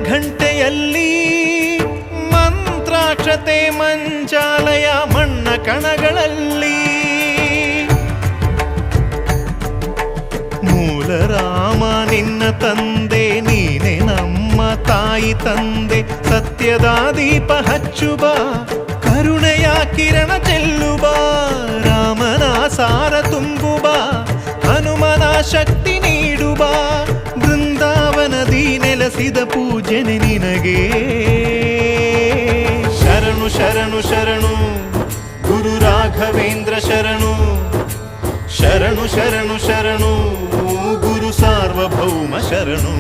ಘಂಟೆಯಲ್ಲಿ ಮಂತ್ರಾಕ್ಷತೆ ಮಂಚಾಲಯ ಮಣ್ಣ ಕಣಗಳಲ್ಲಿ ಮೂಲ ರಾಮ ನಿನ್ನ ತಂದೆ ನೀನೆ ನಮ್ಮ ತಾಯಿ ತಂದೆ ಸತ್ಯದ ದೀಪ ಹಚ್ಚುಬ ಕರುಣೆಯ ಕಿರಣ ಚೆಲ್ಲುಬ ರಾಮನ ಸಾರ ತುಂಬುಬ ಹನುಮನ ಶಕ್ತಿ ನೀಡುಬ ಬೃಂದಾವನದಿ ನೆಲೆಸಿದ ಪೂಜನೆ ನಿನಗೆ ಶರಣು ಶರಣು ಶರಣು ಗುರು ರಾಘವೇಂದ್ರ ಶರಣು ಶರಣು ಶರಣು ಶರಣು ಗುರು ಸಾರ್ವಭೌಮ ಶರಣು.